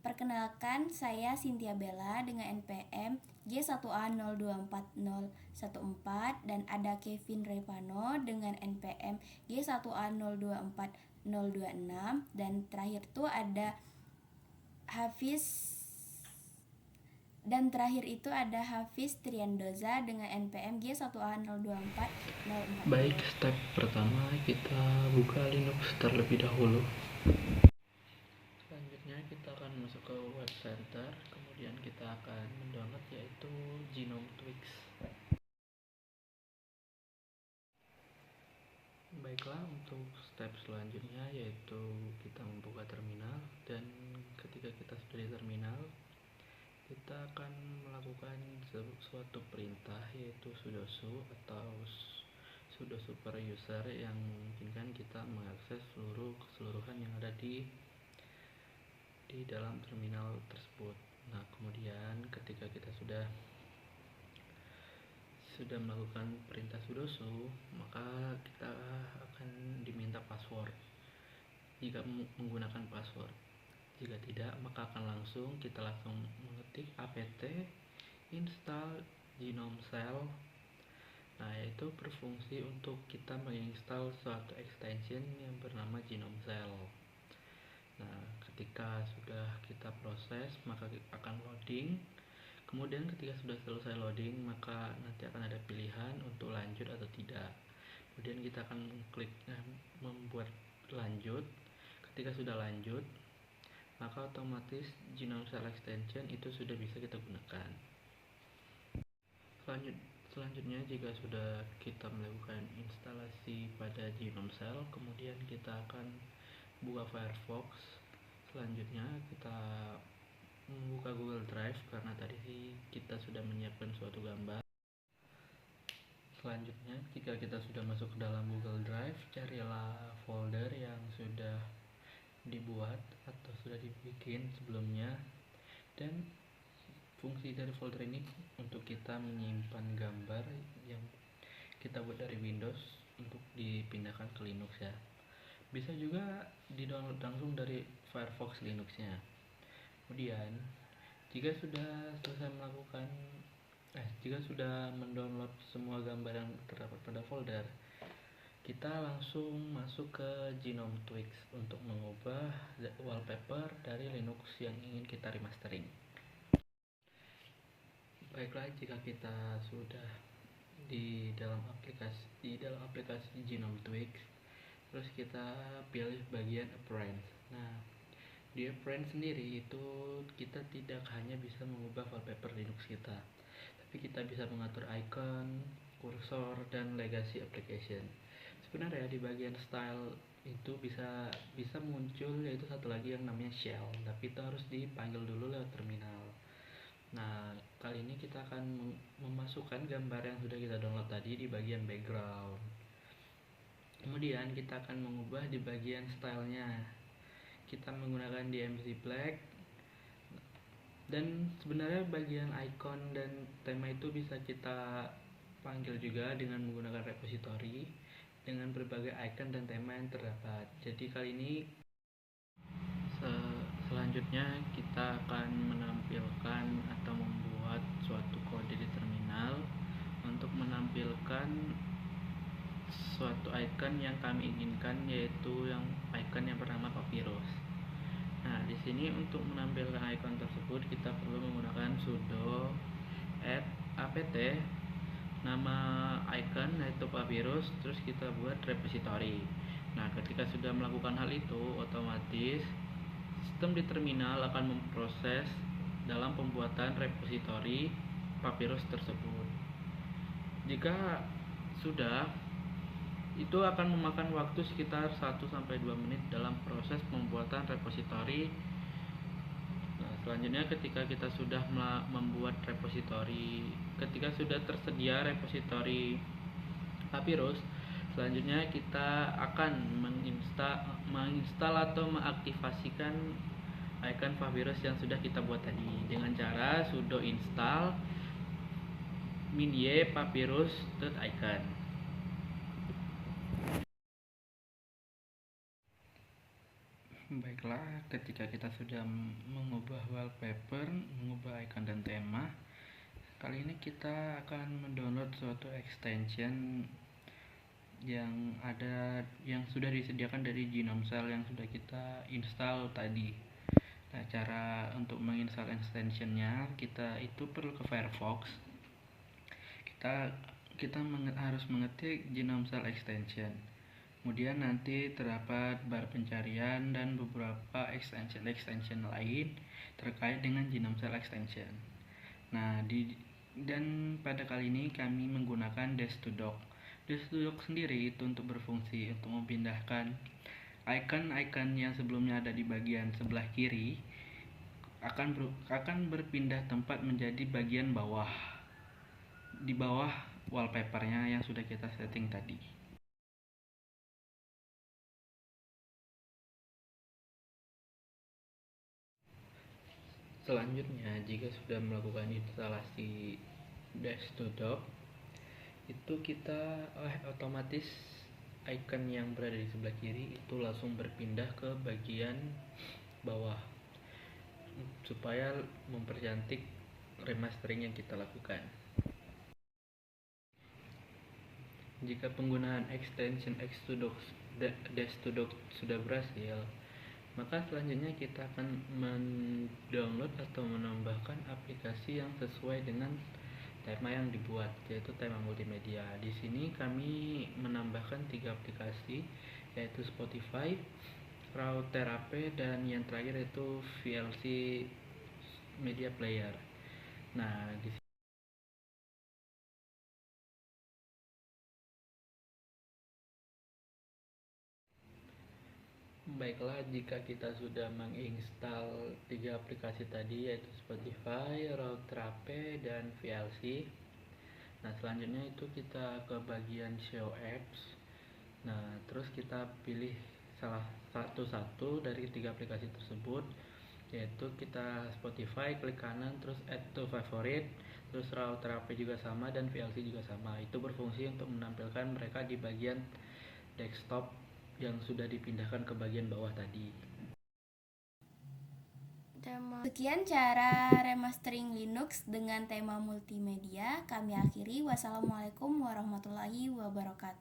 Perkenalkan, saya Cynthia Bella dengan NPM G1A024014 dan ada Kevin Revano dengan NPM G1A024026 dan terakhir itu ada Hafiz Triandoza dengan NPM G1A024040. Baik, step pertama kita buka Linux terlebih dahulu. Selanjutnya kita akan masuk ke web center, kemudian kita akan mendownload yaitu Genome Twix. Baiklah, untuk step selanjutnya yaitu kita membuka terminal, dan ketika kita sudah di terminal kita akan melakukan suatu perintah yaitu sudo atau sudo super user yang memungkinkan kita mengakses seluruh keseluruhan yang ada di dalam terminal tersebut. Nah, kemudian ketika kita sudah melakukan perintah sudo, maka kita akan diminta password jika menggunakan password. Jika tidak, maka akan kita langsung mengetik apt install genome cell. Nah, yaitu berfungsi untuk kita menginstal suatu extension yang bernama genome cell. Nah, ketika sudah kita proses, maka akan loading. Kemudian ketika sudah selesai loading, maka nanti akan ada pilihan untuk lanjut atau tidak. Kemudian kita akan klik membuat lanjut. Ketika sudah lanjut, maka otomatis genome cell extension itu sudah bisa kita gunakan. Selanjutnya, jika sudah kita melakukan instalasi pada genome cell, kemudian kita akan buka Firefox. Selanjutnya kita membuka Google Drive karena tadi kita sudah menyiapkan suatu gambar. Selanjutnya, jika kita sudah masuk ke dalam Google Drive, carilah folder yang sudah dibuat atau sudah dibikin sebelumnya, dan fungsi dari folder ini untuk kita menyimpan gambar yang kita buat dari Windows untuk dipindahkan ke Linux ya. Bisa juga di-download langsung dari Firefox Linuxnya. Kemudian, jika sudah selesai jika sudah mendownload semua gambar yang terdapat pada folder, kita langsung masuk ke Genome Twix untuk mengubah wallpaper dari Linux yang ingin kita remastering. Baiklah, jika kita sudah di dalam aplikasi Genome Twix, terus kita pilih bagian Appearance. Nah, di Appearance sendiri itu kita tidak hanya bisa mengubah wallpaper Linux kita, tapi kita bisa mengatur icon, kursor, dan legacy application. Sebenarnya di bagian style itu bisa muncul yaitu satu lagi yang namanya shell, tapi itu harus dipanggil dulu lewat terminal. Nah, kali ini kita akan memasukkan gambar yang sudah kita download tadi di bagian background. Kemudian kita akan mengubah di bagian stylenya. Kita menggunakan DMC Black. Dan sebenarnya bagian icon dan tema itu bisa kita panggil juga dengan menggunakan repository dengan berbagai icon dan tema yang terdapat. Jadi kali ini selanjutnya kita akan menampilkan atau membuat suatu kode di terminal untuk menampilkan suatu icon yang kami inginkan, yaitu yang icon yang bernama Papyrus. Nah, di sini untuk menampilkan icon tersebut kita perlu menggunakan sudo apt nama icon yaitu Papyrus, terus kita buat repository. Nah, ketika sudah melakukan hal itu, otomatis sistem di terminal akan memproses dalam pembuatan repository Papyrus tersebut. Jika sudah, itu akan memakan waktu sekitar 1-2 menit dalam proses pembuatan repository. Nah, selanjutnya ketika kita sudah membuat repository, ketika sudah tersedia repository Papyrus, selanjutnya kita akan menginstal atau mengaktifasikan icon Papyrus yang sudah kita buat tadi dengan cara sudo install -y papyrus.icon. Baiklah, ketika kita sudah mengubah wallpaper, mengubah icon dan tema, kali ini kita akan mendownload suatu extension yang sudah disediakan dari Genomcell yang sudah kita install tadi. Nah, cara untuk menginstal extensionnya, kita itu perlu ke Firefox. Kita harus mengetik Genomcell extension. Kemudian nanti terdapat bar pencarian dan beberapa extension lain terkait dengan Genomcell extension. Nah, dan pada kali ini kami menggunakan Dash2Dock. Dash2Dock sendiri itu untuk berfungsi untuk memindahkan icon-icon yang sebelumnya ada di bagian sebelah kiri akan berpindah tempat menjadi bagian bawah, di bawah wallpapernya yang sudah kita setting tadi. Selanjutnya, jika sudah melakukan instalasi Dash2Dock, itu kita otomatis icon yang berada di sebelah kiri itu langsung berpindah ke bagian bawah supaya mempercantik remastering yang kita lakukan. Jika penggunaan extension Dash2Dock sudah berhasil, maka selanjutnya kita akan mendownload atau menambahkan aplikasi yang sesuai dengan tema yang dibuat, yaitu tema multimedia. Di sini kami menambahkan 3 aplikasi, yaitu Spotify, Raw.terape, dan yang terakhir yaitu VLC Media Player. Nah, baiklah, jika kita sudah menginstal 3 aplikasi tadi, yaitu Spotify, Raw.terape, dan VLC. Nah, selanjutnya itu kita ke bagian Show Apps. Nah, terus kita pilih salah satu dari 3 aplikasi tersebut, yaitu kita Spotify, klik kanan, terus add to favorite, terus Raw.terape juga sama, dan VLC juga sama. Itu berfungsi untuk menampilkan mereka di bagian desktop yang sudah dipindahkan ke bagian bawah tadi. Sekian cara remastering Linux dengan tema multimedia. Kami akhiri. Wassalamualaikum warahmatullahi wabarakatuh.